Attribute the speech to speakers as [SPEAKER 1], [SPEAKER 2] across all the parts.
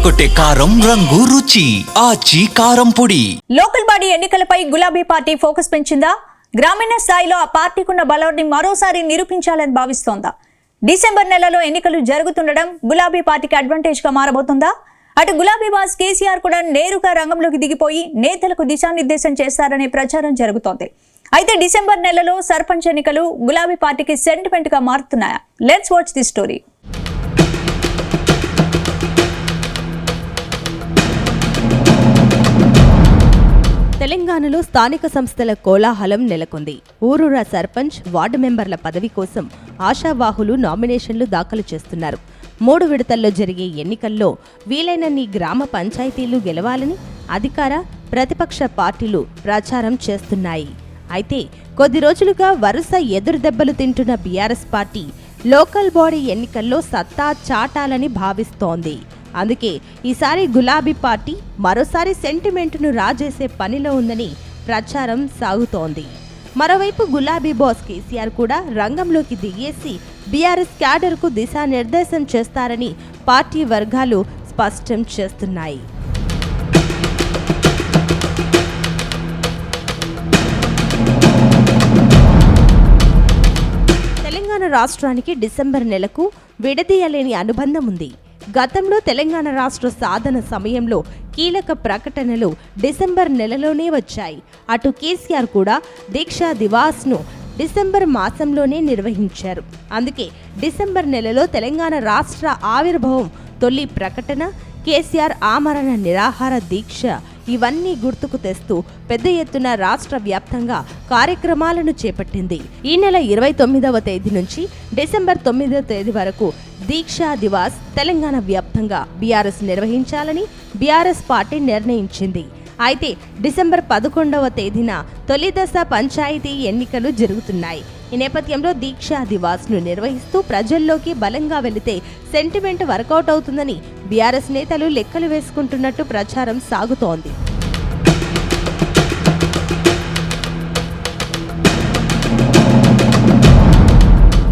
[SPEAKER 1] అదరగొట్టే కారం రంగు రుచి ఆచి కారం పొడి.
[SPEAKER 2] లోకల్ బాడీ ఎన్నికలపై గులాబీ పార్టీ ఫోకస్ పెంచిందా? గ్రామీణ స్థాయిలో ఆ పార్టీకున్న బలాన్ని మరోసారి నిరూపించాలని భావిస్తోందా? డిసెంబర్ నెలలో ఎన్నికలు జరుగుతుండడం గులాబీ పార్టీకి అడ్వాంటేజ్ గా మారబోతుందా? అటు గులాబీ బాస్ కేసీఆర్ కూడా నేరుగా రంగంలోకి దిగిపోయి నేతలకు దిశానిర్దేశం చేస్తారనే ప్రచారం జరుగుతోంది. అయితే డిసెంబర్ నెలలో సర్పంచ్ ఎన్నికలు గులాబీ పార్టీకి సెంటిమెంట్ గా మారుతున్నాయా? Let's watch the story.
[SPEAKER 3] తెలంగాణలో స్థానిక సంస్థల కోలాహలం నెలకొంది. ఊరూరా సర్పంచ్, వార్డు మెంబర్ల పదవి కోసం ఆశావాహులు నామినేషన్లు దాఖలు చేస్తున్నారు. 3 విడతల్లో జరిగే ఎన్నికల్లో వీలైనన్ని గ్రామ పంచాయతీలు గెలవాలని అధికార, ప్రతిపక్ష పార్టీలు ప్రచారం చేస్తున్నాయి. అయితే కొద్ది రోజులుగా వరుస ఎదురుదెబ్బలు తింటున్న బీఆర్ఎస్ పార్టీ లోకల్ బాడీ ఎన్నికల్లో సత్తా చాటాలని భావిస్తోంది. అందుకే ఈసారి గులాబీ పార్టీ మరోసారి సెంటిమెంట్ను రాజేసే పనిలో ఉందని ప్రచారం సాగుతోంది. మరోవైపు గులాబీ బాస్ కేసీఆర్ కూడా రంగంలోకి దిగేసి బీఆర్ఎస్ క్యాడర్కు దిశానిర్దేశం చేస్తారని పార్టీ వర్గాలు స్పష్టం చేస్తున్నాయి. తెలంగాణ రాష్ట్రానికి డిసెంబర్ నెలకు విడదీయలేని అనుబంధం ఉంది. గతంలో తెలంగాణ రాష్ట్ర సాధన సమయంలో కీలక ప్రకటనలు డిసెంబర్ నెలలోనే వచ్చాయి. అటు కేసీఆర్ కూడా దీక్షా దివాస్ను డిసెంబర్ మాసంలోనే నిర్వహించారు. అందుకే డిసెంబర్ నెలలో తెలంగాణ రాష్ట్ర ఆవిర్భావం, తొలి ప్రకటన, కేసీఆర్ ఆమరణ నిరాహార దీక్ష ఇవన్నీ గుర్తుకు తెస్తూ పెద్ద ఎత్తున రాష్ట్ర వ్యాప్తంగా కార్యక్రమాలను చేపట్టింది. ఈ నెల 29వ తేదీ నుంచి డిసెంబర్ 9వ తేదీ వరకు దీక్షా దివాస్ తెలంగాణ వ్యాప్తంగా బీఆర్ఎస్ నిర్వహించాలని బీఆర్ఎస్ పార్టీ నిర్ణయించింది. అయితే డిసెంబర్ 11వ తేదీన తొలి దశ పంచాయతీ ఎన్నికలు జరుగుతున్నాయి. ఈ నేపథ్యంలో దీక్షా దివాస్ ను నిర్వహిస్తూ ప్రజల్లోకి బలంగా వెళితే సెంటిమెంట్ వర్కౌట్ అవుతుందని బీఆర్ఎస్ నేతలు లెక్కలు వేసుకుంటున్నట్టు ప్రచారం సాగుతోంది.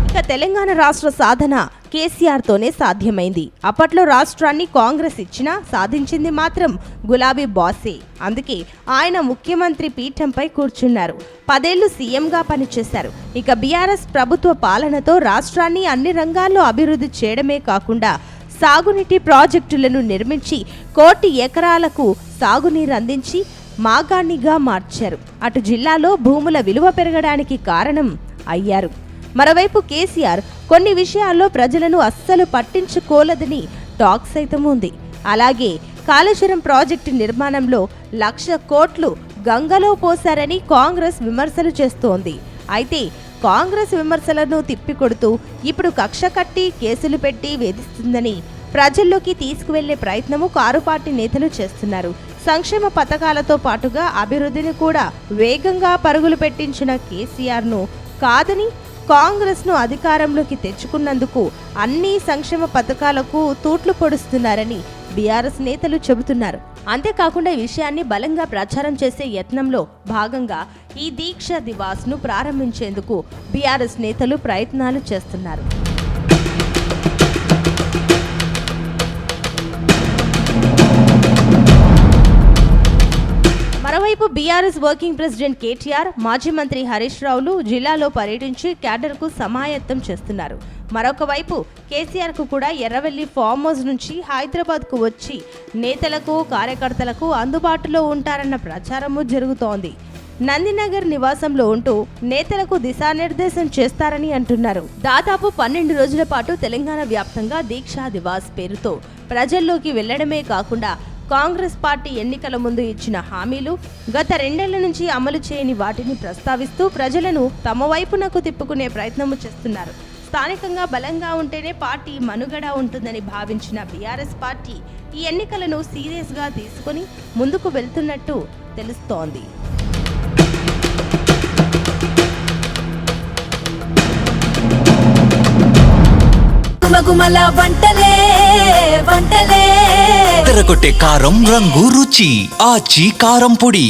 [SPEAKER 3] ఇక తెలంగాణ రాష్ట్ర సాధన కేసీఆర్తోనే సాధ్యమైంది. అప్పట్లో రాష్ట్రాన్ని కాంగ్రెస్ ఇచ్చినా సాధించింది మాత్రం గులాబీ బాసే. అందుకే ఆయన ముఖ్యమంత్రి పీఠంపై కూర్చున్నారు. 10 ఏళ్లు సీఎంగా పనిచేశారు. ఇక బీఆర్ఎస్ ప్రభుత్వ పాలనతో రాష్ట్రాన్ని అన్ని రంగాల్లో అభివృద్ధి చేయడమే కాకుండా సాగునీటి ప్రాజెక్టులను నిర్మించి 1 కోటి ఎకరాలకు సాగునీరు అందించి మాగాణిగా మార్చారు. అటు జిల్లాలో భూముల విలువ పెరగడానికి కారణం అయ్యారు. మరోవైపు కేసీఆర్ కొన్ని విషయాల్లో ప్రజలను అస్సలు పట్టించుకోలేదని టాక్ సైతం ఉంది. అలాగే కాళేశ్వరం ప్రాజెక్టు నిర్మాణంలో 1,00,000 కోట్లు గంగలో పోశారని కాంగ్రెస్ విమర్శలు చేస్తోంది. అయితే కాంగ్రెస్ విమర్శలను తిప్పికొడుతూ ఇప్పుడు కక్ష కట్టి కేసులు పెట్టి వేధిస్తుందని ప్రజల్లోకి తీసుకువెళ్లే ప్రయత్నము కారు పార్టీ నేతలు చేస్తున్నారు. సంక్షేమ పథకాలతో పాటుగా అభివృద్ధిని కూడా వేగంగా పరుగులు పెట్టించిన కేసీఆర్ను కాదని కాంగ్రెస్ను అధికారంలోకి తెచ్చుకున్నందుకు అన్ని సంక్షేమ పథకాలకు తూట్లు పొడుస్తున్నారని బీఆర్ఎస్ నేతలు చెబుతున్నారు. అంతేకాకుండా ఈ విషయాన్ని బలంగా ప్రచారం చేసే యత్నంలో భాగంగా ఈ దీక్షా దివాస్ను ప్రారంభించేందుకు బీఆర్ఎస్ నేతలు ప్రయత్నాలు చేస్తున్నారు. మరోవైపు బీఆర్ఎస్ వర్కింగ్ ప్రెసిడెంట్ కేటీఆర్, మాజీ మంత్రి హరీష్ రావులు జిల్లాలో పర్యటించి క్యాడర్కు సమాయత్తం చేస్తున్నారు. మరొక వైపు కేసీఆర్ కు కూడా ఎర్రవెల్లి ఫామ్ హౌస్ నుంచి హైదరాబాద్ కు వచ్చి నేతలకు, కార్యకర్తలకు అందుబాటులో ఉంటారన్న ప్రచారము జరుగుతోంది. నందినగర్ నివాసంలో ఉంటూ నేతలకు దిశానిర్దేశం చేస్తారని అంటున్నారు. దాదాపు 12 రోజుల పాటు తెలంగాణ వ్యాప్తంగా దీక్షా దివాస్ పేరుతో ప్రజల్లోకి వెళ్లడమే కాకుండా కాంగ్రెస్ పార్టీ ఎన్నికల ముందు ఇచ్చిన హామీలు, గత 2 ఏళ్ల నుంచి అమలు చేయని వాటిని ప్రస్తావిస్తూ ప్రజలను తమ వైపునకు తిప్పుకునే ప్రయత్నము చేస్తున్నారు. స్థానికంగా బలంగా ఉంటేనే పార్టీ మనుగడ ఉంటుందని భావించిన బీఆర్ఎస్ పార్టీ ఈ ఎన్నికలను సీరియస్ గా తీసుకుని ముందుకు వెళ్తున్నట్టు తెలుస్తోంది.
[SPEAKER 1] అదరగొట్టే కారం రంగు రుచి ఆచి కారం పొడి.